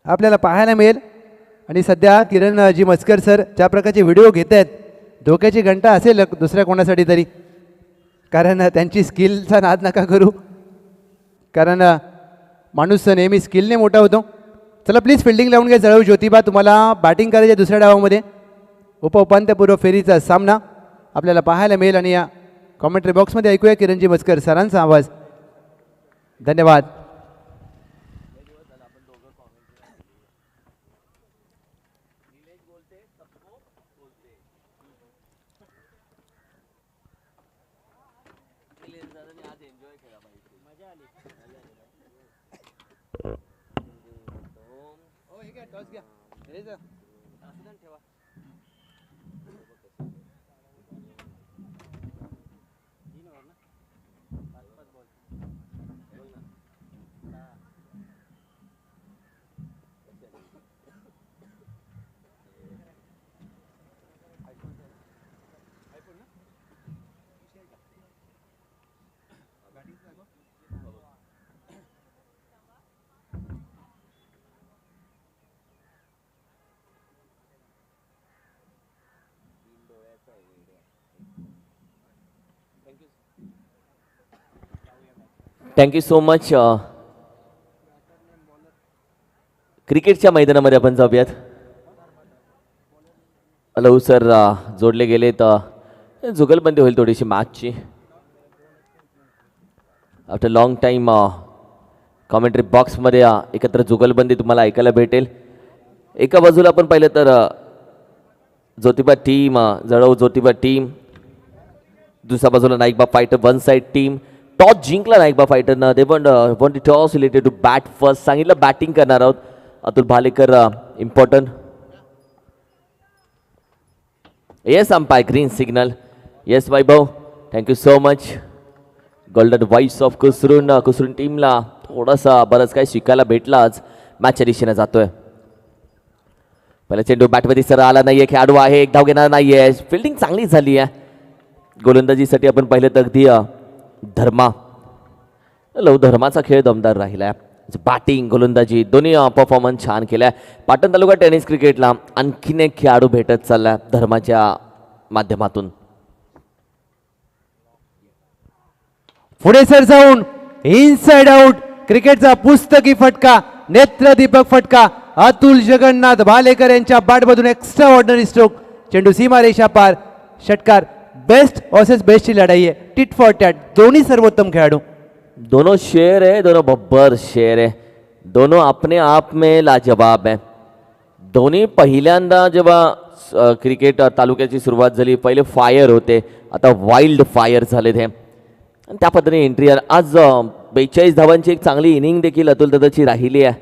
आपल्याला पाहायला मिळेल. आणि सध्या किरणजी मस्कर सर ज्या प्रकारचे व्हिडिओ घेत आहेत, धोक्याची घंटा असेल दुसऱ्या कोणासाठी तरी, कारण त्यांची स्किलचा नाद नका करू, कारण माणूस नेहमी स्किलने मोठा होतो. चला प्लीज फिल्डिंग लावून घ्या. जळू ज्योतिबा, तुम्हाला बॅटिंग करायची आहे दुसऱ्या डावामध्ये. उपउपांत्यपूर्व फेरीचा सामना आपल्याला पाहायला मिळेल. आणि या कॉमेंट्री बॉक्समध्ये ऐकूया किरणजी मस्कर सरांचा आवाज. धन्यवाद. Thank you so much. क्रिकेटच्या मैदानामध्ये आपण जाऊयात. हॅलो सर, जोडले गेले तर जुगलबंदी होईल थोडीशी मॅचची. आफ्टर लॉंग टाईम कॉमेंट्री बॉक्समध्ये एकत्र जुगलबंदी तुम्हाला ऐकायला भेटेल. एका बाजूला आपण पाहिलं तर ज्योतिबा टीम, जळव ज्योतिबा टीम, दुसऱ्या बाजूला Naikba fighter one side team. Toss जिंकला नाईकबा फायटरनं. They want toss related to bat first. सांगितलं बॅटिंग करणार आहोत. Atul Bhalekar important. Yes umpire, green signal. Yes Vaibhav, thank you so much. Golden voice of Kusrun टीमला थोडासा बरंच काही शिकायला भेटला आज. मॅचच्या दिशेने जातोय. पहिला चेंडू बॅटमध्ये सर आला नाहीये. खेळाडू आहे, एक धाव घेणार नाहीये. फिल्डिंग चांगली झाली आहे. गोलंदाजीसाठी आपण पाहिलं तर अगदी धर्मा, लव धर्माचा खेळ दमदार राहिला. बॅटिंग गोलंदाजी दोन्ही परफॉर्मन्स छान केलाय. पाटण तालुका टेनिस क्रिकेटला आणखीन एक खेळाडू भेटत चाललाय धर्माच्या माध्यमातून. पुढे सर जाऊन इनसाइड आउट. क्रिकेटचा पुस्तकी फटका, नेत्रदीपक फटका. अतुल जगन्नाथ भालेकर यांच्या बॅटमधून एक्स्ट्रा ऑर्डिनरी स्ट्रोक. चेंडू सीमारेषा पार. षटकार. बेस्ट वर्सेस बेस्टची लढाई आहे. Tit for tat. दोन्ही सर्वोत्तम खेळाडू. दोनों शेर है, दोनों बब्बर शेर है. दोनों अपने आप में लाजवाब है. दोन्ही पहिल्यांदा जेव्हा क्रिकेट तालुक्याची सुरुवात झाली, पहिले फायर होते, आता वाईल्ड फायर झाले ते. आणि त्या पद्धतीने एंट्री. आज 42 धावांची एक चांगली इनिंग देखील अतुल दादाची राहिली आहे.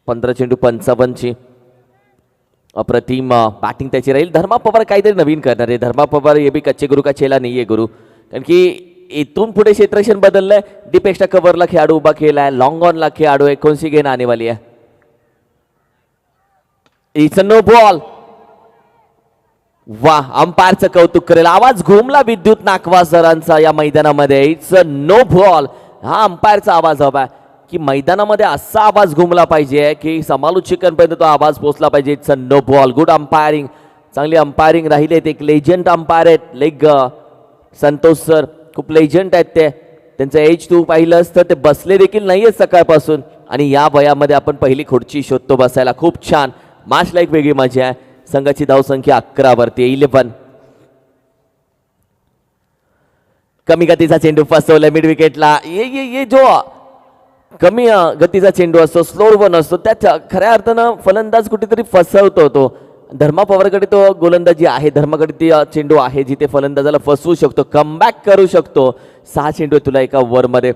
15 चेंडू 55ची अप्रतिम बॅटिंग त्याची राहील. धर्मा पवार काहीतरी नवीन करणार आहे. धर्मा पवार ये भी कच्चे गुरु का चेला नाही आहे गुरु, कारण की इथून पुढे क्षेत्रक्षण बदललंय. डीप एक्स्ट्रा कव्हरला खेळाडू उभा केलाय. लॉंग ऑनला खेळाडू आहे. कोणसी गेन आने वाली आहे. It's a no ball. वा, अंपायरचं कौतुक करेल. आवाज घुमला विद्युत नाकवा सरांचा या मैदानामध्ये. It's a no ball. हा अंपायरचा आवाज हवा की मैदानामध्ये असा आवाज घुमला पाहिजे की समालोचकांपर्यंत तो आवाज पोहोचला पाहिजे. It's a no ball. Good umpiring, चांगली अंपायरिंग राहिली. एक लेजंड अंपायर आहेत लेग संतोष सर, खूप लेजंड आहेत ते. त्यांचं एज तू पाहिलंस तर ते बसले देखील नाहीये सकाळपासून. आणि या वयामध्ये आपण पहिली खुर्ची शोधतो बसायला. खूप छान. मॅचला एक वेगळी मजा आहे. संघाची धावसंख्या 11 वरती 11. कमी गतीचा चेंडू फसवलाय मिड विकेटला. ये जो कमी गतीचा चेंडू असतो, स्लोअर वन असतो, त्यात खऱ्या अर्थानं फलंदाज कुठेतरी फसवतो तो. धर्मा पवारकडे तो गोलंदाजी आहे. धर्माकडे ती चेंडू आहे जिथे फलंदाजाला फसवू शकतो, कमबॅक करू शकतो. 6 चेंडू तुला एका ओव्हरमध्ये.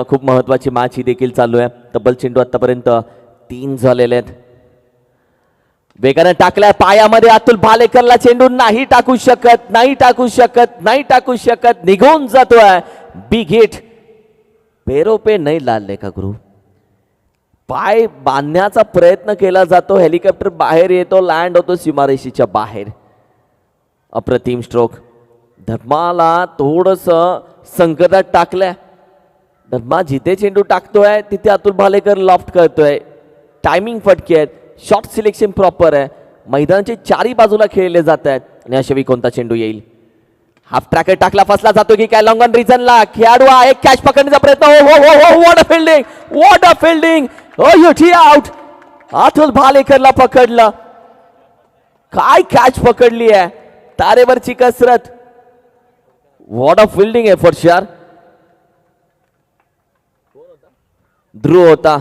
खूप महत्वाची मॅच ही देखील चालू आहे. तब्बल चेंडू आतापर्यंत 3 झालेले आहेत. वेगाने टाकलाय पायामध्ये. अतुल भालेकरला चेंडू नाही टाकू शकत, नाही टाकू शकत, नाही टाकू शकत. निघून जातोय. Big hit. पेरो पे नाही लादले का गुरु. पाय बांधण्याचा प्रयत्न केला जातो. हेलिकॉप्टर बाहेर येतो, लँड होतो सीमारेषेच्या बाहेर. अप्रतिम स्ट्रोक. धर्माला थोडस संकटात टाकलंय. धर्मा जिथे चेंडू टाकतोय तिथे अतुल भालेकर लॉफ्ट करतोय. टायमिंग फटके आहेत, शॉट सिलेक्शन प्रॉपर आहे, मैदानाचे चारही बाजूला खेळले जात आहेत आणि अशावेळी कोणता चेंडू येईल. हाफ ट्रॅकर टाकला, फसला जातो की काय लॉंग ऑन रिजनला. खेळाडू एक कॅच पकडण्याचा प्रयत्न. What a fielding, what a fielding. युटी आउट. अतुल भालेकरला पकडलं. काय कॅच पकडली आहे, तारेवरची कसरत. व्हॉट अ फिल्डिंग आहे फॉर श्योर. ध्रुव होता.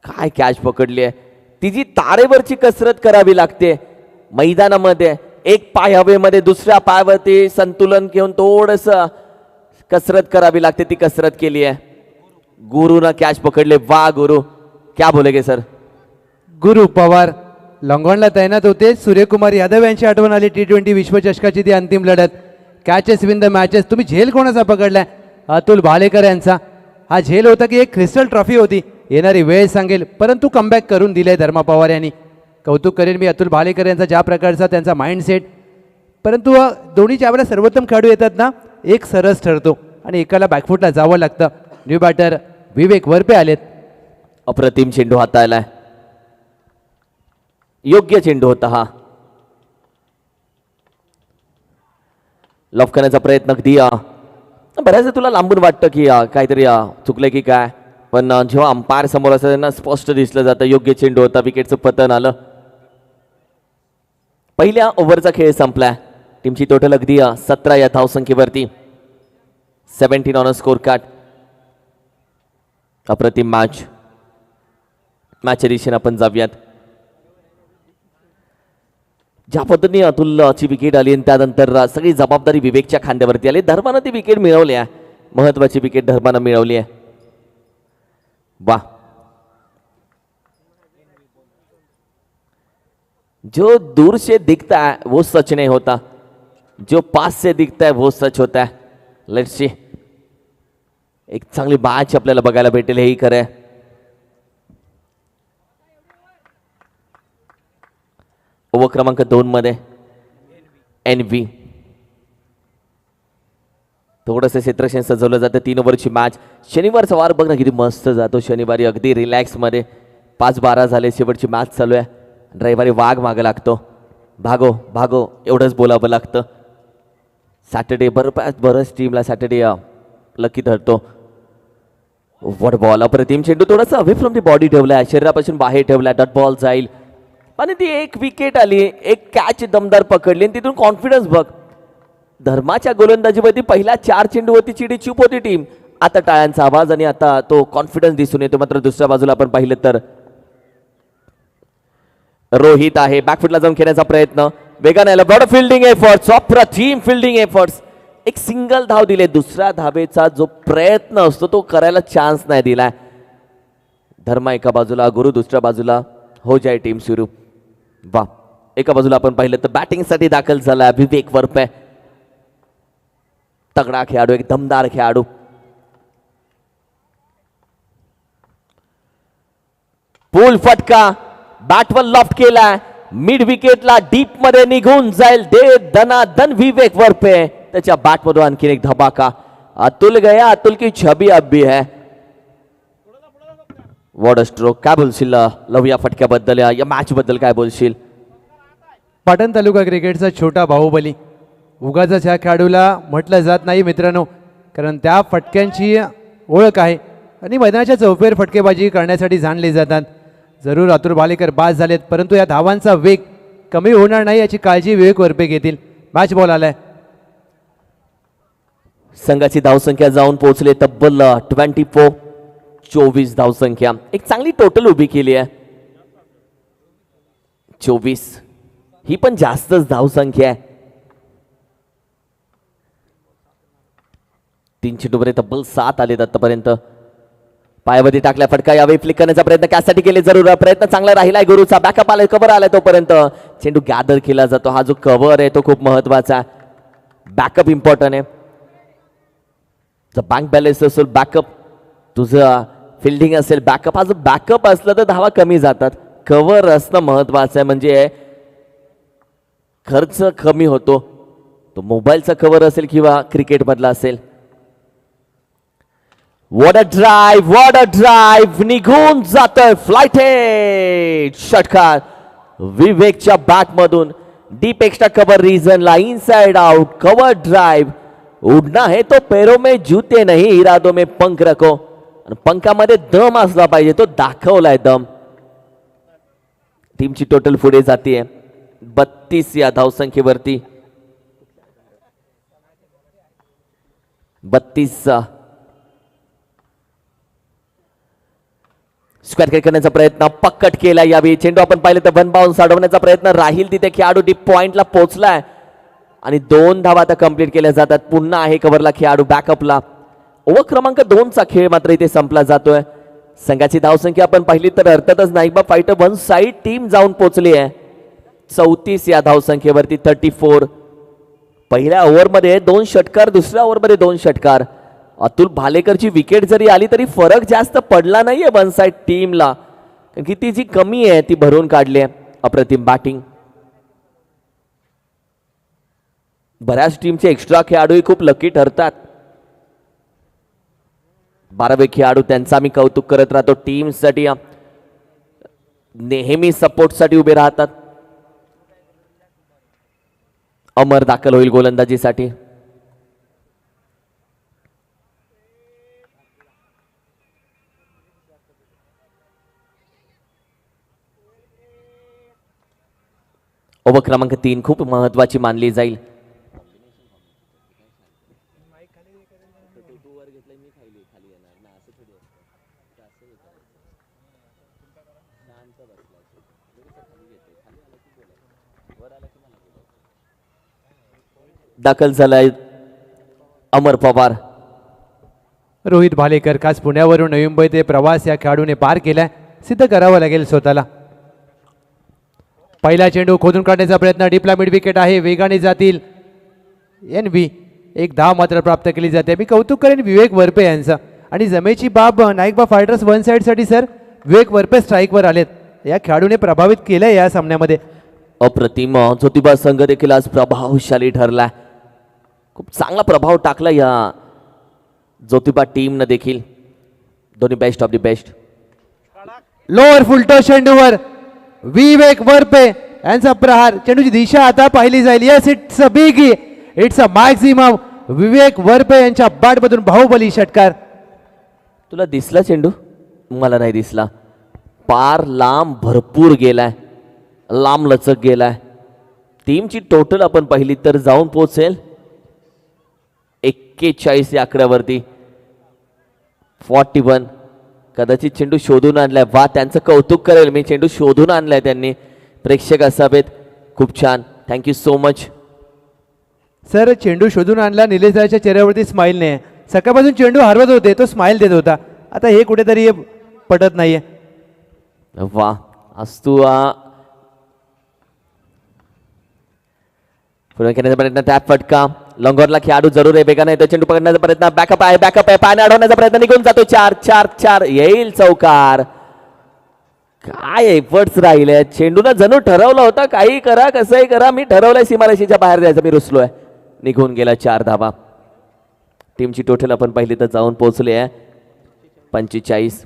काय कॅच पकडली आहे. तिची तारेवरची कसरत करावी लागते मैदानामध्ये. एक पाय हवेमध्ये, दुसऱ्या पायावरती संतुलन घेऊन थोडस कसरत करावी लागते. ती कसरत केली आहे. गुरुनं कॅच पकडले. वा गुरु, क्या बोलेगे सर. गुरु पवार लॉंगॉनला तैनात होते. सूर्यकुमार यादव यांची आठवण आली. T20 विश्वचषकाची ती अंतिम लढत. Catches win the matches. तुम्ही झेल कोणाचा पकडलाय? अतुल भालेकर यांचा. हा झेल होता की एक क्रिस्टल ट्रॉफी होती, येणारी वेळ सांगेल, परंतु कमबॅक करून दिले धर्मा पवार यांनी. कौतुक करेन मी अतुल भालेकर यांचा, ज्या प्रकारचा त्यांचा माइंडसेट. परंतु दोन्ही ज्यावेळेला सर्वोत्तम खेळाडू येतात ना, एक सरस ठरतो आणि एकाला बॅकफुटला जावं लागतं. न्यू बॅटर विवेक वरपे आलेत. अप्रतिम चेंडू हाताळलाय. योग्य चेंडू होता हा. लॉफ करण्याचा प्रयत्न अगदी बऱ्याचदा तुला लांबून वाटतं की काहीतरी चुकलं की काय, पण जेव्हा अंपायर समोर असतं त्यांना स्पष्ट दिसलं जातं. योग्य चेंडू होता. विकेटचं पतन आलं. पहिल्या ओव्हरचा खेळ संपलाय. टीमची टोटल अगदी 17 या धावसंख्येवरती. 17 ऑन अ स्कोर कार्ड. अप्रतिम मॅचच्या दिशेने आपण जाऊयात. ज्या पद्धतीने अतुलची विकेट आली आणि त्यानंतर सगळी जबाबदारी विवेकच्या खांद्यावरती आली. धर्मानं ती विकेट मिळवली आहे. महत्वाची विकेट धर्मानं मिळवली आहे. वाह. जो दूर से दिखता है वो सच नहीं होता, जो पास से दिखता है वो सच होता है. Let's see. एक चांगली मॅच आपल्याला बघायला भेटेल, हेही खरं आहे. ओव्हर क्रमांक 2 मध्ये NV थोडंसं क्षेत्रक्षण सजवलं जातं. 3 ओव्हरची मॅच. शनिवारचा वार बघ ना किती मस्त जातो. शनिवारी अगदी रिलॅक्समध्ये 5-12 झाले, शेवटची मॅच चालू आहे. रविवारी वाघ मागं लागतो. भागो भागो एवढंच बोलावं लागतं. सॅटर्डे बरंच टीमला सॅटर्डे लकी ठरतो. What ball. अप्रतिम चेंडू. थोडासा अवे फ्रॉम दी बॉडी ठेवलाय, शरीरापासून बाहेर ठेवलाय. डॉट बॉल जाईल आणि ती एक विकेट आली. एक कॅच दमदार पकडली आणि तिथून कॉन्फिडन्स बघ. धर्माच्या गोलंदाजीवरती पहिल्या 4 चेंडूवरती चिडी चूप होती टीम. आता टाळ्यांचा आवाज आणि आता तो कॉन्फिडन्स दिसून येतो. मात्र दुसऱ्या बाजूला आपण पाहिलं तर रोहित आहे. बॅकफुटला जाऊन खेळण्याचा प्रयत्न. वेगाने आला. Broad fielding efforts. अप्रतिम फिल्डिंग एफर्ट्स. एक सिंगल धाव दिले. दुसऱ्या धावेचा जो प्रयत्न असतो तो करायला चान्स नाही दिलाय. धर्मा एका बाजूला, गुरु दुसऱ्या बाजूला. हो जाए टीम सुरू. वा. एका बाजूला आपण पाहिलं तर बॅटिंगसाठी दाखल झाला विवेक वरपे. तगडा खेळाडू, एक दमदार खेळाडू. पूल फटका. बॅटवर लॉफ्ट केलाय. मिड विकेटला डीप मध्ये निघून जाईल. दे दनादन विवेक वरपे. त्याच्या बॅटमधून आणखीन एक धमाका. अतुल गया, अतुल की छबी अब भी है. What a stroke. काय बोलशील लव या फटक्याबद्दल, या मॅच बद्दल काय बोलशील? पाटण तालुका क्रिकेटचा छोटा बाहुबली. उगाच ह्या खेळाडूला म्हटलं जात नाही मित्रांनो, कारण त्या फटक्यांची ओळख आहे आणि मैदानाच्या चौफेर फटकेबाजी करण्यासाठी जाणले जातात. जरूर अतुल भालेकर बाद झालेत, परंतु या धावांचा वेग कमी होणार नाही याची काळजी विवेक वरपे घेतील. मॅच बॉल आलाय. संघाची धावसंख्या जाऊन पोहोचले तब्बल 24 धावसंख्या. एक चांगली टोटल उभी केली आहे. 24 ही पण जास्तच धावसंख्या आहे. 3 चेंडूमध्ये तब्बल 7 आलेत आतापर्यंत. पायावरती टाकल्या फटका. यावेळी फ्लिक करण्याचा प्रयत्न त्यासाठी केले. जरूर प्रयत्न चांगला राहिलाय. गुरुचा बॅकअप आलाय, कव्हर आलाय. तोपर्यंत चेंडू गॅदर केला जातो. हा जो कव्हर आहे तो खूप महत्वाचा. बॅकअप इम्पॉर्टंट आहे. बँक बॅलन्स असेल बॅकअप, तुझं फिल्डिंग असेल बॅकअप. हा जो बॅकअप असला तर धावा कमी जातात. कव्हर असणं महत्वाचं आहे, म्हणजे खर्च कमी होतो. तो मोबाईलचा कव्हर असेल किंवा क्रिकेटमधला असेल. व्हॉट अ ड्राईव्ह निघून जातोय फ्लायटेड षटकार विवेकच्या बॅट मधून डीप एक्स्ट्रा कवर रीजनला इनसाइड आउट कवर ड्राईव्ह उडना है तो पैरों में जूते नहीं इरादों में पंख रखो आणि पंखामध्ये दम असला पाहिजे तो दाखवलाय दम टीमची टोटल पुढे जाते 32 या धावसंख्येवरती 32 स्क्वेअर क्रिकेट करण्याचा प्रयत्न पक्कट केला यावेळी चेंडू आपण पाहिले तर वन बाउन्स अडवण्याचा प्रयत्न राहील तिथे खेळाडू डीप पॉइंटला पोहोचलाय आणि 2 धावा आता कंप्लीट केल्या जातात पुन्हा आहे कव्हरला खेळाडू बॅकअपला ओव्हर क्रमांक 2 चा खेळ मात्र इथे संपला जातोय संघाची धावसंख्या आपण पाहिली तर अर्थातच Naikba fighter one side team जाऊन पोहोचली आहे 34 या धावसंख्येवरती 34 पहिल्या ओव्हरमध्ये 2 षटकार दुसऱ्या ओव्हरमध्ये 2 षटकार अतुल भालेकरची विकेट जरी आली तरी फरक जास्त पडला नाहीये वन साइड टीमला कारण की ती जी कमी आहे ती भरून काढली आहे अप्रतिम बॅटिंग बऱ्याच टीमचे एक्स्ट्रा खेळाडूही खूप लकी ठरतात 12वे खेळाडू त्यांचा मी कौतुक करत राहतो टीमसाठी नेहमी सपोर्टसाठी उभे राहतात अमर दाखल होईल गोलंदाजीसाठी ओव्हर क्रमांक 3 खूप महत्वाची मानली जाईल दाखल झालाय अमर पवार रोहित भालेकर खास पुण्यावरून नवी मुंबई ते प्रवास या खेळाडूने पार केलाय सिद्ध करावं लागेल स्वतःला पहिला चेंडू खोदून काढण्याचा प्रयत्न डीपला मिड विकेट आहे वेगाने जातील NV एक धाव मात्र प्राप्त केली जाते मी कौतुक करेन विवेक वरपे यांचं आणि जमेची बाब नाईकबा फायटर्स वन साइड साठी सर विवेक वरपे स्ट्राईकवर आलेत या खेळाडूने प्रभावित केलंय या सामन्यामध्ये अप्रतिम ज्योतिबा संघ देखील आज प्रभावशाली ठरला खूप चांगला प्रभाव टाकला या ज्योतिबा टीमनं देखील दोन्ही best of the best lower full toss चेंडूवर विवेक वरपे यांचा प्रहार चेंडूची दिशा आता पाहिली जाईल yes it's a big it's a maximum Vivek Varpe यांच्या बॅटमधून बाहुबली षटकार तुला दिसला चेंडू मला नाही दिसला पार लांब भरपूर गेलाय लांब लचक गेलाय टीमची टोटल आपण पाहिली तर जाऊन पोहोचेल 41 या आकड्यावरती 41 कदाचित चेंडू शोधून आणलाय वा त्यांचं कौतुक करेल मी चेंडू शोधून आणलाय त्यांनी प्रेक्षक असावेत खूप छान थँक्यू सो मच सर चेंडू शोधून आणला निलेश रायच्या चेहऱ्यावरती स्माइल नाही सकाळपासून चेंडू हरवत होते तो स्माइल देत होता आता हे कुठेतरी पटत नाहीये वा असतो पुढे करण्याचा प्रयत्न टॅप फटका लॉंगॉनला खेळाडू जरूर आहे वेगाने येतो चेंडू पकडण्याचा प्रयत्न बॅकअप आहे पाणी अडवण्याचा प्रयत्न निघून जातो 4 येईल चौकार काय एफर्ट्स राहिले चेंडूला जणू ठरवलं होतं काही करा कसंही करा मी ठरवलंय सीमारेषेच्या बाहेर जायचं मी रुसलोय निघून गेला 4 धावा टीमची टोटल आपण पाहिली तर जाऊन पोहोचली आहे 45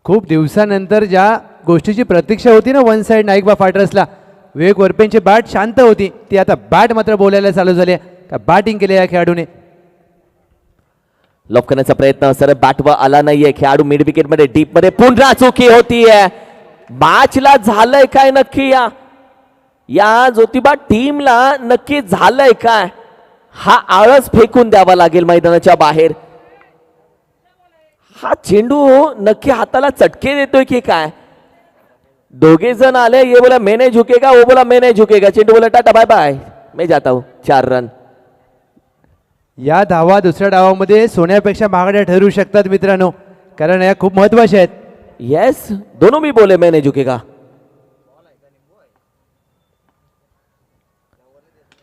खूप दिवसानंतर ज्या गोष्टीची प्रतीक्षा होती ना वन साइड नाईकबा फायटर्सला विवेक वरपेंची बॅट शांत होती ती आता बॅट मात्र बोलायला चालू झाली का बॅटिंग केली या खेळाडूने लॉक करण्याचा प्रयत्न सर बॅटवर आला नाहीये खेळाडू मिड विकेट मध्ये डीप मध्ये पुन्हा चुकी होतीये मॅचला झालंय काय नक्की या ज्योतिबा टीमला नक्की झालंय काय हा आळस फेकून द्यावा लागेल मैदानाच्या बाहेर हा चेंडू नक्की हाताला चटके देतोय की काय दोघे जण आले ये बोला मैं नहीं झुकेगा वो बोला मैं नहीं झुकेगा चेंडू बोला टाटा बाय बाय मैं जाता हूं 4 रन या धावा दुसऱ्या डावामध्ये सोन्यापेक्षा महागड्या ठरू शकतात मित्रांनो कारण या खूप महत्वाच्या आहेत यस दोनों भी बोले मैं नहीं झुकेगा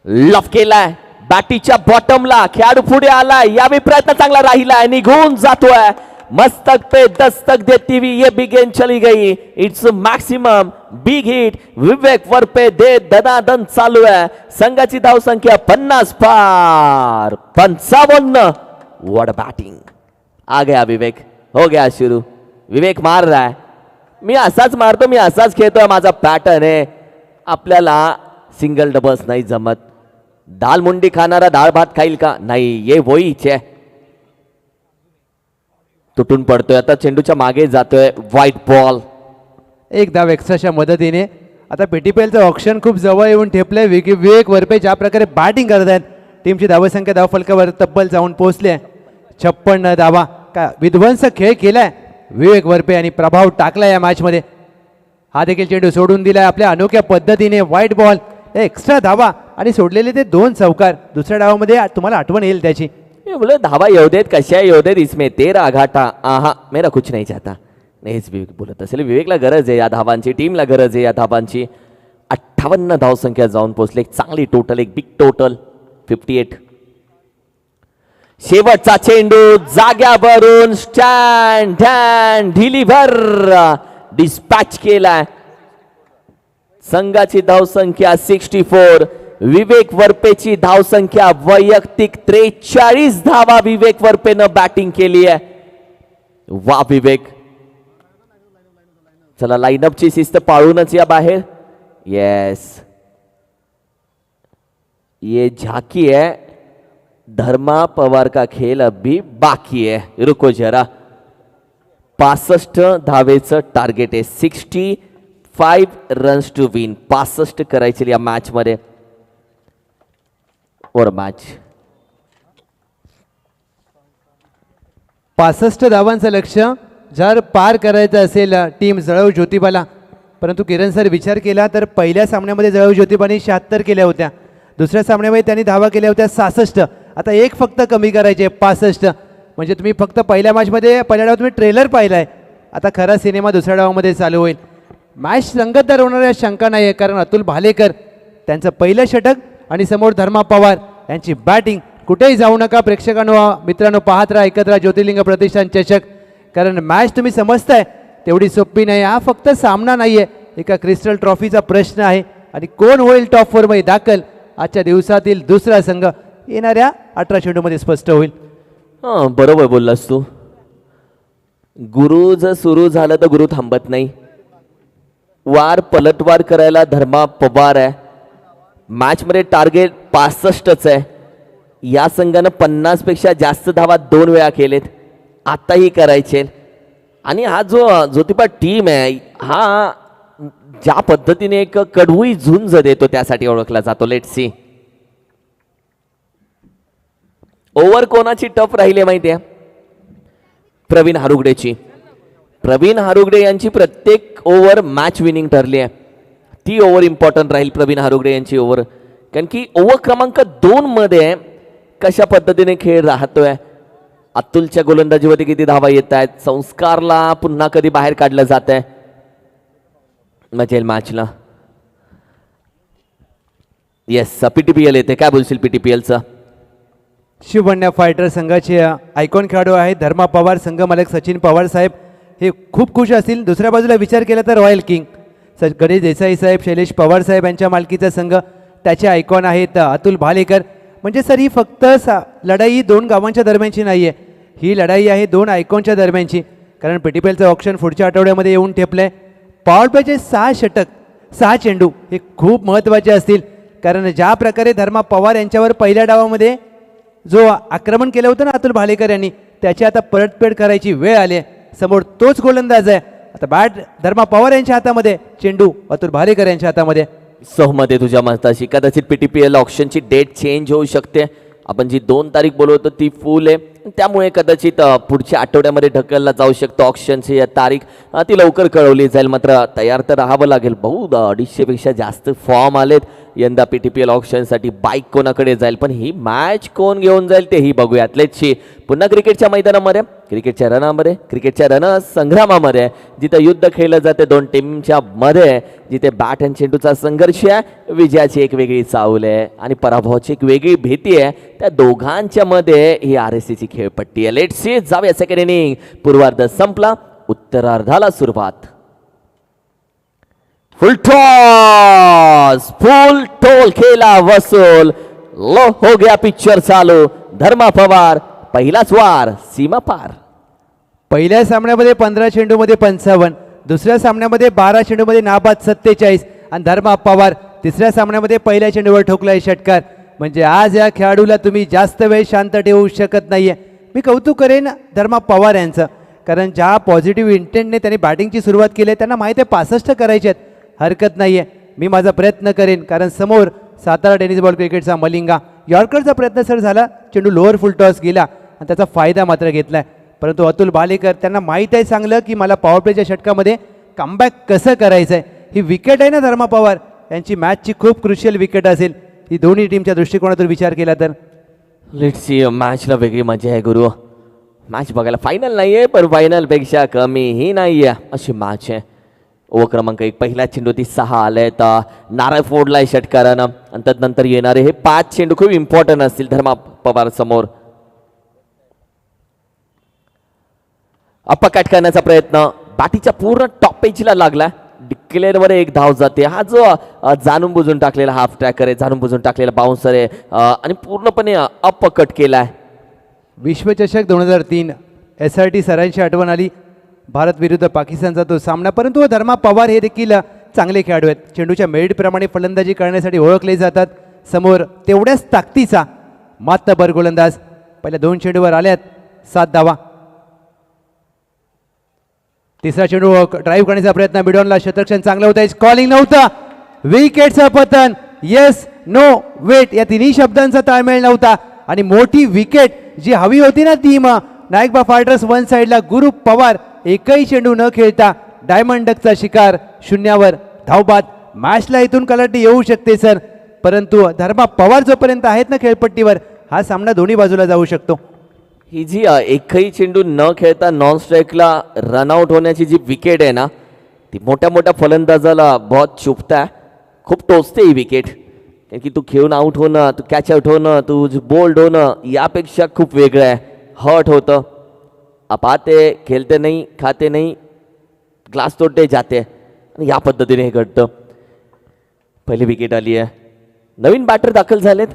लफ केलाय बॅटीच्या बॉटमला खेळाडू पुढे आलाय यावेळी प्रयत्न चांगला राहिलाय निघून जातोय मस्तक पे दस्तक देती हुई ये बिग गेंद चली गई इट्स मैक्सिमम बिग हिट विवेक वरपे दे दनादन चालू आहे संघाची धाव संख्या 50 पार 55 व्हाट बॅटिंग आ गया विवेक, हो गया शुरू. विवेक मार रहा है. मी असाच मारतो, मी असाच खेळतोय, माझा पॅटर्न आहे. आपल्याला सिंगल डबल्स नाही जमत. दाल मुंडी खाणारा डाळ भात खाईल का? नाही. ये वहीच आहे. तुटून पडतोय आता, चेंडूच्या मागे जातोय. White ball. एक धाव एक्स्ट्राच्या मदतीने आता पीटीपीएलचं ऑप्शन खूप जवळ येऊन ठेपलंय. विवेक वरपे ज्या प्रकारे बॅटिंग करत आहेत, टीमची धावसंख्या धावफलकावर तब्बल जाऊन पोहोचली आहे. 56 धावा. का विध्वंसक खेळ केलाय विवेक वरपे आणि प्रभाव टाकला या मॅचमध्ये. हा देखील चेंडू सोडून दिलाय आपल्या अनोख्या पद्धतीने. व्हाईट बॉल, एक्स्ट्रा धावा आणि सोडलेले ते 2 चौकार. दुसऱ्या डावामध्ये तुम्हाला आठवण येईल त्याची. ये बोले धावा येऊ देत, कशा येऊ देत, इसमें 13 घाटा. आहा, मेरा कुछ नहीं चाहता. हेच विवेक बोलत असेल. विवेकला गरज आहे या धावांची, टीमला गरज आहे या धावांची. 58 धावसंख्या जाऊन पोहोचले. एक चांगली टोटल, एक बिग टोटल. 58. शेवटचा चेंडू जाग्यावरून स्टँड डॅन डिलिव्हर डिस्पॅच केलाय. संघाची धावसंख्या 64. विवेक वरपेची धावसंख्या वैयक्तिक 43 धावा विवेक वरपेनं बॅटिंग केली आहे. वा विवेक. चला लाईनअपची शिस्त पाळूनच या बाहेर. येस, ये झाकी है. धर्मा पवार का खेल अभी बाकी है. रुको जरा. 65 धावेचं टार्गेट आहे. 65 रन्स टू विन. 65 करायचे या मॅच मध्ये. और मॅच 65 धावांचं लक्ष्य जर पार करायचं असेल टीम जळव ज्योतिबाला, परंतु किरण सर विचार केला तर पहिल्या सामन्यामध्ये जळव ज्योतिबाने 76 केल्या होत्या. दुसऱ्या सामन्यामध्ये त्यांनी धावा केल्या होत्या 66. आता एक फक्त कमी करायचे 65. म्हणजे तुम्ही फक्त पहिल्या मॅचमध्ये पहिल्या डावात तुम्ही ट्रेलर पाहिलाय. आता खरा सिनेमा दुसऱ्या डावामध्ये चालू होईल. मॅच रंगतदार होणार यात शंका नाही आहे, कारण अतुल भालेकर त्यांचं पहिलं षटक आणि समोर धर्मा पवार यांची बॅटिंग. कुठेही जाऊ नका प्रेक्षकांनो, मित्रांनो, पाहत राहा, ऐकत राहा ज्योतिर्लिंग प्रतिष्ठान चषक. कारण मॅच तुम्ही समजताय तेवढी सोपी नाही. हा फक्त सामना नाही आहे, एका क्रिस्टल ट्रॉफीचा प्रश्न आहे. आणि कोण होईल टॉप 4 मध्ये दाखल आजच्या दिवसातील दुसरा संघ येणाऱ्या 18 चेंडूमध्ये स्पष्ट होईल. हां, बरोबर बोललास तू. गुरु जर सुरू झालं तर गुरु थांबत नाही. वार पलटवार करायला धर्मा पवार आहे. मॅच मध्ये टार्गेट 65च आहे. या संघानं 50 पेक्षा जास्त धावा 2 वेळा केलेत. आताही करायचे. आणि हा जो ज्योतिबा टीम आहे, हा ज्या पद्धतीने एक कडवई झुंज देतो त्यासाठी ओळखला जातो. Let's see. ओव्हर कोणाची टफ राहिली माहिती आहे? प्रवीण हारुगडेची. प्रवीण हारुगडे यांची प्रत्येक ओव्हर मॅच विनिंग ठरली आहे. ती ओव्हर इम्पॉर्टंट राहील प्रवीण हारुगडे यांची ओव्हर. कारण की ओव्हर क्रमांक 2 मध्ये कशा पद्धतीने खेळ राहतोय. अतुलच्या गोलंदाजीवरती किती धावा येत आहेत. संस्कारला पुन्हा कधी बाहेर काढलं जात आहे. मजा येईल मॅचला. येस, पीटीपीएल येते. काय बोलशील पीटीपीएलचं? शिवबंड्या फायटर संघाचे आयकॉन खेळाडू आहेत धर्मा पवार. संघ मालक सचिन पवार साहेब हे खूप खुश असतील. दुसऱ्या बाजूला विचार केला तर रॉयल किंग गणेश देसाई साहेब, शैलेश पवार साहेब यांच्या मालकीचा संघ, त्याचे आयकॉन आहेत अतुल भालेकर. म्हणजे सर ही फक्त लढाई 2 गावांच्या दरम्यानची नाही आहे, ही लढाई आहे 2 आयकॉनच्या दरम्यानची. कारण पीटीपीएलचं ऑप्शन पुढच्या आठवड्यामध्ये येऊन ठेपलंय. पॉवर प्लेचे 6 षटक 6 चेंडू हे खूप महत्त्वाचे असतील. कारण ज्या प्रकारे धर्मा पवार यांच्यावर पहिल्या डावामध्ये जो आक्रमण केलं होतं ना अतुल भालेकर यांनी, त्याची आता परतफेड करायची वेळ आली आहे. समोर तोच गोलंदाज आहे. आता बॅट धर्मा पवार यांच्या हातामध्ये, चेंडू अतुल भालेकर यांच्या हातामध्ये. सहमत आहे तुझ्या मताशी. कदाचित पीटीपीएल ऑप्शनची डेट चेंज होऊ शकते. आपण जी 2 तारीख बोलवतो ती फुल आहे, त्यामुळे कदाचित पुढच्या आठवड्यामध्ये ढकलला जाऊ शकतो ऑप्शनची तारीख. ती लवकर कळवली जाईल. मात्र तयार तर राहावं लागेल. बहुत 250 पेक्षा जास्त फॉर्म आलेत यंदा पीटीपीएल ऑप्शनसाठी. बाईक कोणाकडे जाईल, पण ही मॅच कोण घेऊन जाईल तेही बघूयात. लेट्स पुन्हा क्रिकेटच्या मैदानामध्ये, क्रिकेटच्या रनामध्ये, क्रिकेटच्या रण संग्रामामध्ये जिथे युद्ध खेळलं जाते 2 टीमच्या मध्ये, जिथे बॅट अँड चेंडूचा संघर्ष आहे, विजयाची एक वेगळी चाहूल आहे आणि पराभवाची एक वेगळी भीती आहे. त्या दोघांच्या मध्ये ही आरएससीची खेळपट्टी आहे. Let's see. जाऊया सेकंड इनिंग. पूर्वार्ध संपला, उत्तरार्धाला सुरुवात. फुल टॉस, फुल टोल खेला वसूल. लो हो गया पिक्चर चालू. धर्मा पवार पहिलाच वार सीमा पार. पहिल्या सामन्यामध्ये 15 चेंडूमध्ये 55, दुसऱ्या सामन्यामध्ये 12 चेंडूमध्ये नाबाद 47 आणि धर्मा पवार तिसऱ्या सामन्यामध्ये पहिल्या चेंडूवर ठोकलाय षटकार. म्हणजे आज या खेळाडूला तुम्ही जास्त वेळ शांत ठेवू शकत नाहीये. मी कौतुक करेन धर्मा पवार यांचं, कारण ज्या पॉझिटिव्ह इंटेंटने त्यांनी बॅटिंगची सुरुवात केली आहे त्यांना माहिती आहे 65 करायचे आहेत, हरकत नाही आहे. मी माझा प्रयत्न करेन, कारण समोर सातारा टेनिस बॉल क्रिकेटचा मलिंगा. यॉर्करचा प्रयत्न सर झाला, चेंडू लोअर फुल टॉस गेला आणि त्याचा फायदा मात्र घेतला. परंतु अतुल भालेकर त्यांना माहीत आहे चांगलं की मला पॉवर प्लेच्या षटकामध्ये कमबॅक कसं करायचं आहे. ही विकेट आहे ना धर्मा पवार यांची मॅचची खूप क्रुशियल विकेट असेल ही दोन्ही टीमच्या दृष्टिकोनातून विचार केला तर. लेट्स सी, मॅचला वेगळी मजा आहे गुरु. मॅच बघायला फायनल नाही आहे पण फायनलपेक्षा कमीही नाही आहे अशी मॅच आहे. ओव्हर क्रमांक 1 पहिला चेंडू ती 6 आले तर नारळ फोडलाय षटकारानं आणि त्यानंतर येणारे हे 5 चेंडू खूप इम्पॉर्टंट असतील धर्मा पवार समोर. अपकट करण्याचा प्रयत्न बॅटीच्या पूर्ण टॉप पेजला लागला. डिक्लेअरवर एक धाव जाते. हा जो जाणून बुजून टाकलेला हाफ ट्रॅकर आहे, जाणून बुजून टाकलेला बाउन्सर आहे आणि पूर्णपणे अपकट केलाय. विश्वचषक 2003 SRT सरांची आठवण आली. भारत विरुद्ध पाकिस्तानचा तो सामना. परंतु धर्मा पवार हे देखील चांगले खेळाडू आहेत. चेंडूच्या मेरिटप्रमाणे फलंदाजी करण्यासाठी ओळखले जातात. समोर तेवढ्याच ताकदीचा मातबर गोलंदाज. पहिल्या 2 चेंडूवर आल्यात 7 धावा. तिसरा चेंडू ड्राईव्ह करण्याचा प्रयत्न मिडॉनला शतरक्षण चांगलं होतं. कॉलिंग नव्हतं, विकेटचं पतन. येस नो वेट या तिन्ही शब्दांचा ताळमेळ नव्हता आणि मोठी विकेट जी हवी होती ना टीम नायकबा फायटर्स वन साईडला. गुरु पवार एकही चेंडू न खेळता डायमंड डकचा शिकार, शून्यावर धावबाद. मॅचला इथून कलाटी येऊ शकते सर, परंतु धर्मा पवार जोपर्यंत आहेत ना खेळपट्टीवर हा सामना दोन्ही बाजूला जाऊ शकतो. ही जी एकही चेंडू न खेळता नॉन स्ट्राईकला रनआउट होण्याची जी विकेट आहे ना ती मोठ्या मोठ्या फलंदाजाला बहुत चुपता. खूप टोचते ही विकेट, कारण की तू खेळून आउट होणं, तू कॅच आउट होणं, तू बोल्ड होणं यापेक्षा खूप वेगळं आहे. हर्ट होतं. आप आते खेळते नाही, खाते नाही, ग्लास तोडते जाते आणि या पद्धतीने हे घडतं. पहिली विकेट आली आहे. नवीन बॅटर दाखल झालेत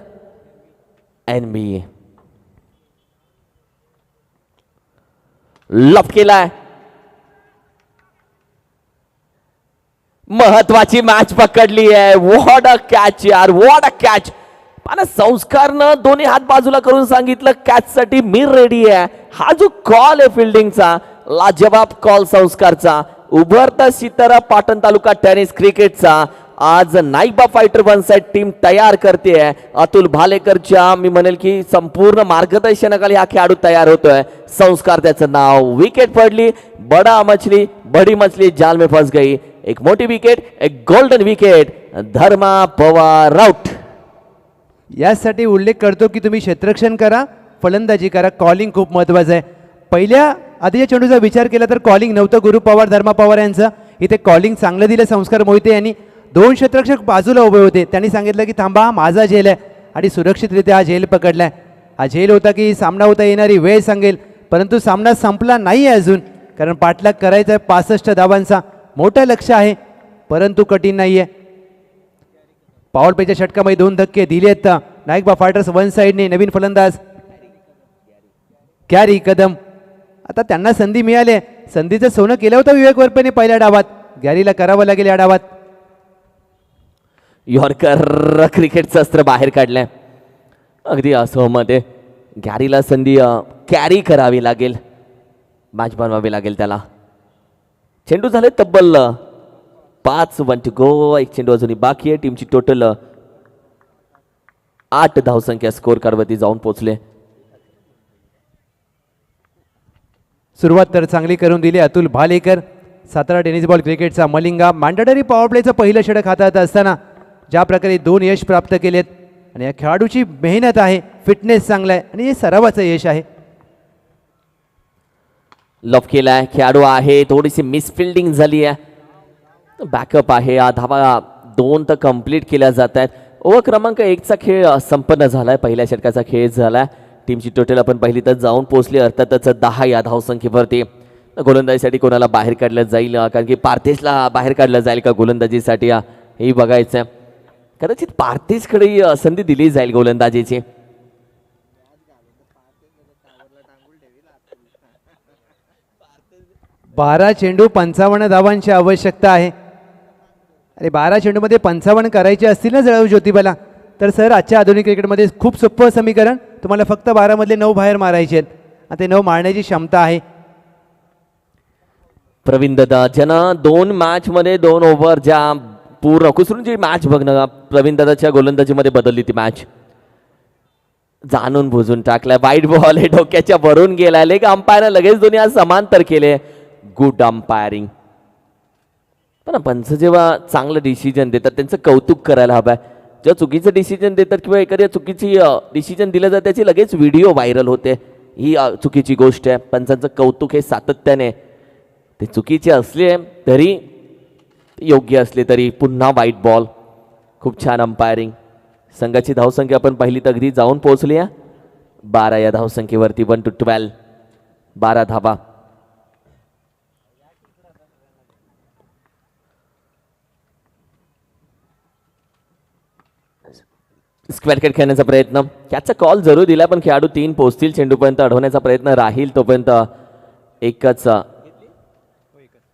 NBA. लफ केलाय. महत्वाची मॅच पकडली आहे. व्हॉट अ कॅच यार, व्हॉट अ कॅच. मला संस्कारनं दोन्ही हात बाजूला करून सांगितलं कॅच साठी मी रेडी आहे. हा जो कॉल आहे फिल्डिंगचा लाजवाब कॉल संस्कारचा. उभरता सितारा पाटण तालुका टेनिस क्रिकेटचा आज Naikba fighter one side team तयार करते. अतुल भालेकरच्या मी म्हणेल की संपूर्ण मार्गदर्शनाखाली हा खेळाडू तयार होतोय. संस्कार त्याचं नाव. विकेट पडली. बडा मछली बडी मछली जाल में फंस गई. एक मोठी विकेट, एक गोल्डन विकेट. धर्मा पवार आउट. यासाठी उल्लेख करतो की तुम्ही क्षेत्ररक्षण करा, फलंदाजी करा. कॉलिंग खूप महत्त्वाचं आहे. पहिल्या आधीच्या चेंडूचा विचार केला तर कॉलिंग नव्हतं गुरु पवार धर्मा पवार यांचं. इथे कॉलिंग चांगलं दिलं संस्कार मोहिते यांनी. 2 क्षेत्ररक्षक बाजूला उभे होते. त्यांनी सांगितलं की थांबा माझा झेल आहे आणि सुरक्षितरित्या हा झेल पकडलाय. हा झेल होता की सामना होता येणारी वेळ सांगेल, परंतु सामना संपला नाही आहे अजून, कारण पाठलाग करायचा आहे 65 धावांचा. मोठं लक्ष आहे परंतु कठीण नाही आहे. पॉवर प्लेच्या षटकामध्ये 2 धक्के दिलेत नायकबा फायटर्स वन साईडने. नवीन फलंदाज कॅरी कदम. आता त्यांना संधी मिळाली. संधीचं सोनं केलं होतं विवेक वरपेने पहिल्या डावात. गॅरीला करावं लागेल या डावात. यॉर्कर क्रिकेटचं अस्त्र बाहेर काढलंय. अगदी असहमत आहे. गॅरीला संधी कॅरी करावी लागेल, मॅच बनवावी लागेल त्याला. चेंडू झाले तब्बल 5 1 टू गो. एक चेंडू अजूनही बाकी आहे. टीमची टोटल 8 धावसंख्या स्कोर कार्डवरती जाऊन पोहोचले. सुरुवात तर चांगली करून दिली अतुल भालेकर. सातारा टेनिस बॉल क्रिकेटचा मलिंगा. मॅन्डेटरी पॉवर प्लेचं पहिलं षटक हातात असताना ज्या प्रकारे 2 यश प्राप्त केलेत आणि या खेळाडूची मेहनत आहे, फिटनेस चांगला आहे आणि हे सरावाचं यश आहे. लफ केलाय. खेळाडू आहे, थोडीशी मिसफिल्डिंग झाली आहे. बॅकअप आहे. धावा 2 तर कंप्लीट केल्या जात आहेत. ओव्हर क्रमांक 1चा खेळ संपन्न झालाय. पहिल्या षटकाचा खेळ झालाय. टीमची टोटल आपण पहिली तर जाऊन पोहोचली अर्थातच 10 या धावसंख्येवरती. गोलंदाजीसाठी कोणाला बाहेर काढलं जाईल, कारण की पार्थेशला बाहेर काढलं जाईल का गोलंदाजीसाठी हे बघायचं आहे. कदाचित पार्थेशकडे संधी दिली जाईल गोलंदाजीची. 12 चेंडू 55 धावांची आवश्यकता आहे. अरे 12 चेंडूमध्ये 55 करायचे असतील ना जळाऊ ज्योतिबाला, तर सर आजच्या आधुनिक क्रिकेटमध्ये खूप सोपं समीकरण, तुम्हाला फक्त 12 मधले 9 बाहेर मारायचे आहेत आणि ते 9 मारण्याची क्षमता आहे. प्रवीण दादा ज्यांना 2 मॅच मध्ये 2 ओव्हर ज्या पूर्ण कुसरून जी मॅच बघणं, प्रवीण दादाच्या गोलंदाजीमध्ये बदलली ती मॅच, जाणून बुजून टाकलाय. वाईट बॉल हे डोक्याच्या वरून गेलाय. लेग अंपायर लगेच दोन्ही आज समांतर केले. Good umpiring. पण पंच जेव्हा चांगलं डिसिजन देतात त्यांचं कौतुक करायला हवं आहे. जेव्हा चुकीचं डिसिजन देतात किंवा एखाद्या चुकीची डिसिजन दिलं जातं त्याची लगेच व्हिडिओ व्हायरल होते, ही चुकीची गोष्ट आहे. पंचांचं कौतुक हे सातत्याने, ते चुकीचे असले तरी योग्य असले तरी पुन्हा वाईट बॉल. खूप छान अंपायरिंग. संघाची धावसंख्या आपण पहिली तगदी जाऊन पोहोचली आहे 12 या धावसंख्येवरती. 1 to 12, 12 धावा. स्क्वेअर कट खेळण्याचा प्रयत्न, त्याचा कॉल जरूर दिला पण खेळाडू 3 पोहोचतील. चेंडूपर्यंत अडवण्याचा प्रयत्न राहील तोपर्यंत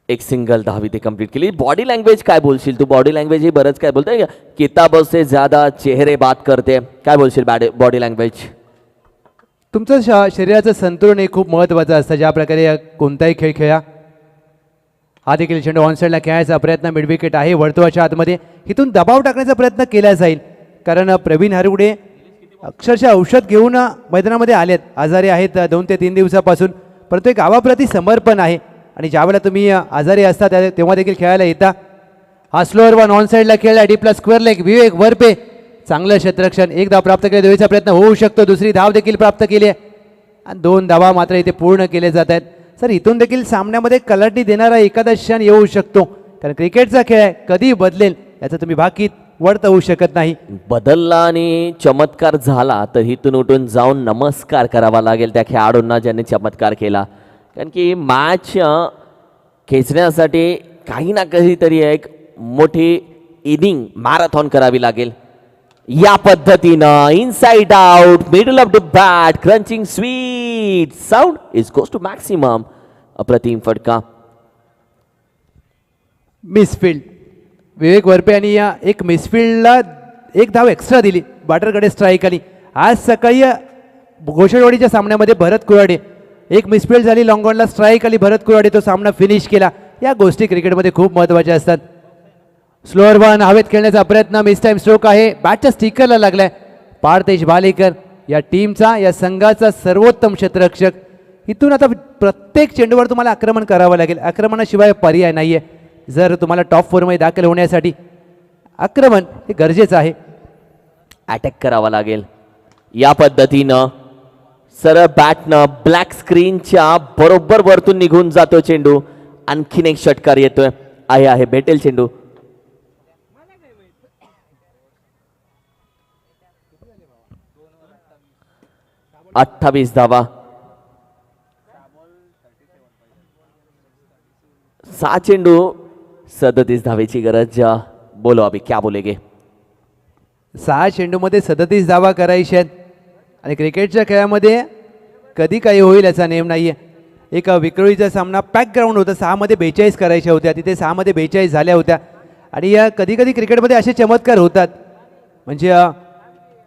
एक सिंगल धावी ते कंप्लीट केली. बॉडी लँग्वेज काय बोलशील तू? बॉडी लँग्वेज ही बरंच काय बोलतोय. किताबों से ज्यादा चेहरे बात करते. काय बोलशील बॉडी लँग्वेज? तुमचं शरीराचं संतुलन हे खूप महत्त्वाचं असतं. ज्या प्रकारे कोणताही खेळ खेळा. हा देखील चेंडू ऑनसाईडला खेळायचा प्रयत्न, मिड विकेट आहे वर्तुळाच्या आतमध्ये. इथून दबाव टाकण्याचा प्रयत्न केला जाईल कारण प्रवीण हरगुडे अक्षरशः औषध घेऊन मैदानामध्ये आलेत. आजारी आहेत 2 ते 3 दिवसापासून, परंतु एक गावाप्रती समर्पण आहे आणि ज्यावेळेला तुम्ही आजारी असता तेव्हा देखील खेळायला येता. हा स्लोअर वन ऑन साईडला खेळला, डीपला स्क्वेअर लेग. विवेक वरपे चांगलं क्षेत्ररक्षण. 1 धाव प्राप्त केले, देवीचा प्रयत्न होऊ शकतो. दुसरी धाव देखील प्राप्त केली आहे आणि 2 धावा मात्र इथे पूर्ण केले जात आहेत. सर इथून देखील सामन्यामध्ये कलाटणी देणारा एखादा क्षण येऊ शकतो कारण क्रिकेटचा खेळ आहे, कधी बदलेल याचं तुम्ही भाकीत वर्त होऊ शकत नाही. बदलला आणि चमत्कार झाला तर इथून उठून जाऊन नमस्कार करावा लागेल त्या खेळाडूंना ज्यांनी चमत्कार केला. कारण की मॅच खेचण्यासाठी काही ना काहीतरी एक मोठी इनिंग मॅरेथॉन करावी लागेल. या पद्धतीनं inside out, middle of the bat, crunching sweet sound is goes to maximum. अप्रतिम फटका. मिसफिल्ड. विवेक वरपे यांनी या एक मिसफिल्डला 1 धाव एक्स्ट्रा दिली. बॅटरकडे स्ट्राईक आली. आज सकाळी घोषळवाडीच्या सामन्यामध्ये भरत कुराडे एक मिसफिल्ड झाली, लॉंग ऑनला स्ट्राईक आली, भरत कुराडे तो सामना फिनिश केला. या गोष्टी क्रिकेटमध्ये खूप महत्त्वाच्या असतात. स्लोअर वन हवेत खेळण्याचा प्रयत्न, मिस टाइम स्ट्रोक आहे, बॅटच्या स्टिकरला लागलाय. पार्थेश भालेकर या टीमचा, या संघाचा सर्वोत्तम क्षेत्ररक्षक. इथून आता प्रत्येक चेंडूवर तुम्हाला आक्रमण करावं लागेल. आक्रमणाशिवाय पर्याय नाही आहे. जर तुम्हाला टॉप 4 मध्ये दाखल होण्यासाठी आक्रमण हे गरजेचं आहे. अटॅक करावा लागेल. या पद्धतीनं सरळ बॅटनं ब्लॅक स्क्रीनच्या बरोबर वरतून निघून जातो चेंडू. आणखीन एक षटकार येतोय. आहे भेटेल चेंडू. – 28 धावा. 6 चेंडू 37 धावेची गरज. बोलो अभी क्या बोलेगे? 6 चेंडूमध्ये 37 धावा करायच्या आहेत आणि क्रिकेटच्या खेळामध्ये कधी काही होईल याचा नेम नाही आहे. एक विक्रोळीचा सामना पॅक ग्राउंड होता, 6 मध्ये 42 करायच्या होत्या, तिथे 6 मध्ये 42 झाल्या होत्या. आणि या कधी कधी क्रिकेटमध्ये असे चमत्कार होतात. म्हणजे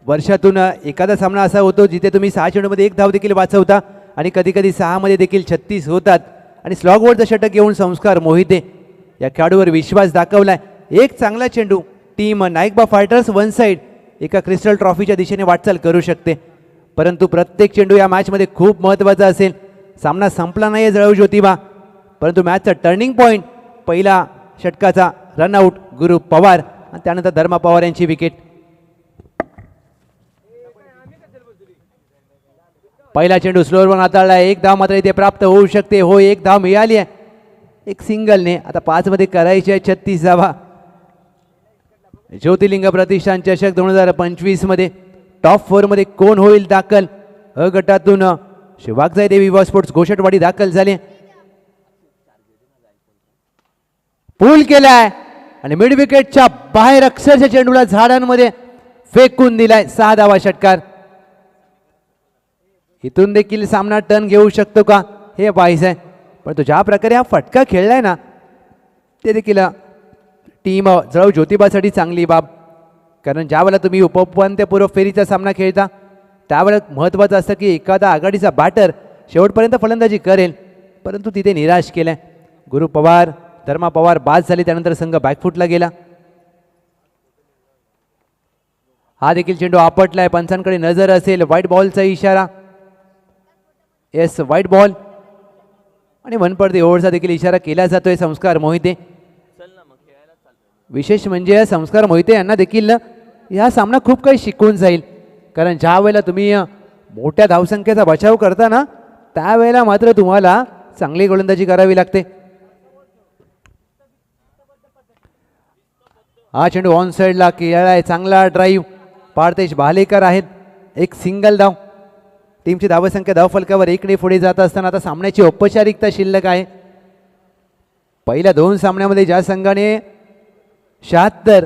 वर्षातून एखादा सामना असा होतो जिथे तुम्ही 6 चेंडूमध्ये 1 धाव देखील वाचवता आणि कधी कधी 6 मध्ये देखील 36 होतात. आणि स्लॉगवरचं षटक घेऊन संस्कार मोहिते या खेळाडूवर विश्वास दाखवलाय. एक चांगला चेंडू team Naikba fighters one side एका क्रिस्टल ट्रॉफीच्या दिशेने वाटचाल करू शकते. परंतु प्रत्येक चेंडू या मॅचमध्ये खूप महत्त्वाचा असेल. सामना संपला नाही आहे जळाऊ ज्योतिबा, परंतु मॅचचा टर्निंग पॉईंट पहिला षटकाचा रनआउट गुरु पवार आणि त्यानंतर धर्मा पवार यांची विकेट. पहिला चेंडू स्लोअर वन हाताळला. 1 धाव मात्र इथे प्राप्त होऊ शकते. हो, 1 धाव मिळाली आहे, एक सिंगलने. आता 5 मध्ये करायची आहे 36 धावा. ज्योतिर्लिंग प्रतिष्ठान चषक 2025 मध्ये टॉप 4 मध्ये कोण होईल दाखल? अ गटातून शिवागजाई देवी युवा स्पोर्ट्स घोषटवाडी दाखल झाले. पूल केलाय आणि मिड विकेटच्या बाहेर अक्षरशः चेंडूला झाडांमध्ये फेकून दिलाय. 6 धावा षटकार. इथून देखील सामना टर्न घेऊ शकतो का हे पाहायचं आहे. परंतु ज्या प्रकारे हा फटका खेळलाय ना ते देखील टीम जळव ज्योतिबासाठी चांगली बाब. कारण ज्यावेळेला तुम्ही उपउपांत्यपूर्व फेरीचा सामना खेळता त्यावेळेला महत्त्वाचं असतं की एखादा आघाडीचा बॅटर शेवटपर्यंत फलंदाजी करेल, परंतु तिथे निराश केलं. गुरु पवार धर्मा पवार बाद झाले, त्यानंतर संघ बॅकफुटला गेला. हा देखील चेंडू आपटलाय, पंचांकडे नजर असेल, व्हाईट बॉलचा इशारा. येस, व्हाईट बॉल आणि वन पर दी ओव्हरचा देखील इशारा केला जातोय संस्कार मोहिते. विशेष म्हणजे संस्कार मोहिते यांना देखील हा सामना खूप काही शिकवून जाईल. कारण ज्या वेळेला तुम्ही मोठ्या धावसंख्येचा बचाव करता ना त्यावेळेला मात्र तुम्हाला चांगली गोलंदाजी करावी लागते. हा चेंडू ऑन साईडला केलाय, चांगला ड्राईव्ह. पार्थेश भालेकर आहेत, एक सिंगल धाव. टीमची धावसंख्या धावफलकावर 1ने पुढे जात असताना आता सामन्याची औपचारिकता शिल्लक आहे. पहिल्या 2 सामन्यामध्ये ज्या संघाने 76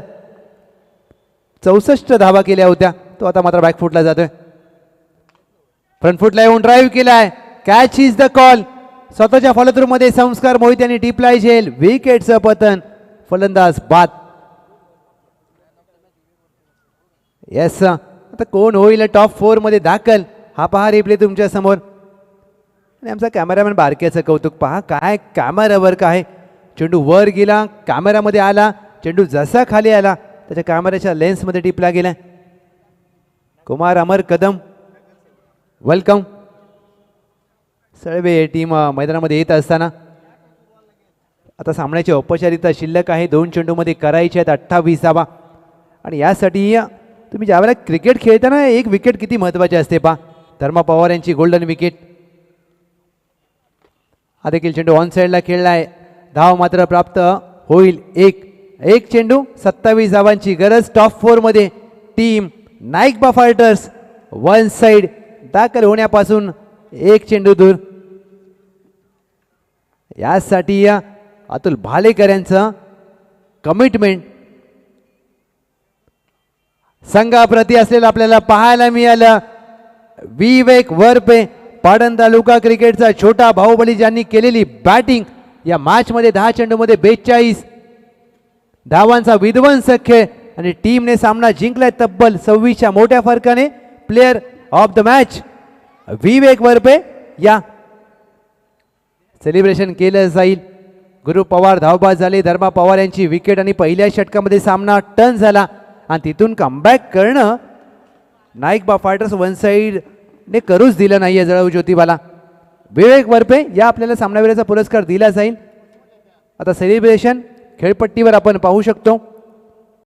64 धावा केल्या होत्या तो आता मात्र बॅकफुटला जातोय. फ्रंटफुटला येऊन ड्राईव्ह केलाय, कॅच इज द कॉल. स्वतःच्या फॉलोथ्रूमध्ये संस्कार मोहित यांनी टिपलाय झेल. विकेटचं पतन, फलंदाज बाद. येस, आता कोण होईल टॉप 4 मध्ये दाखल हा पहा रिप्ले तुमच्या समोर. आणि आमचा कॅमेरामॅन बारक्याचं कौतुक पहा, काय कॅमेरावर काय चेंडू वर गेला, कॅमेरामध्ये आला, चेंडू जसा खाली आला त्याच्या कॅमेऱ्याच्या लेन्समध्ये टिपला गेला. कुमार अमर कदम वेलकम. सळवे टीम मैदानामध्ये येत असताना आता सामन्याची औपचारिकता शिल्लक आहे. 2 चेंडूमध्ये करायचे आहेत 28 धावा. आणि यासाठी तुम्ही ज्यावेळेला क्रिकेट खेळताना एक विकेट किती महत्त्वाची असते पहा. धर्मा पवार यांची गोल्डन विकेट. हा देखील चेंडू ऑन साईडला खेळलाय, धाव मात्र प्राप्त होईल. एक चेंडू 27 धावांची गरज. टॉप 4 मध्ये team Naikba fighters one side दाखल होण्यापासून 1 चेंडू दूर. यासाठी अतुल भालेकर यांचं कमिटमेंट संघाप्रती असलेलं आपल्याला पाहायला मिळालं. विवेक वरपे पाटण तालुका क्रिकेटचा छोटा बाहुबली ज्यांनी केलेली बॅटिंग या मॅच मध्ये 10 चेंडूमध्ये 42 धावांचा विध्वंस खेळ आणि टीमने सामना जिंकलाय तब्बल 26च्या मोठ्या फरकाने. प्लेयर ऑफ द मॅच विवेक वरपे. या सेलिब्रेशन केलं जाईल. गुरु पवार धावबाद झाले, धर्मा पवार यांची विकेट आणि पहिल्या षटकामध्ये सामना टर्न झाला आणि तिथून कमबॅक करणं नाईकबा फायटर्स वन साइड ने करूच दिलं नाहीये जळाऊ ज्योतिबाला. विवेक वरपे या आपल्याला सामनावीराचा पुरस्कार दिला जाईल. आता सेलिब्रेशन खेळपट्टीवर आपण पाहू शकतो.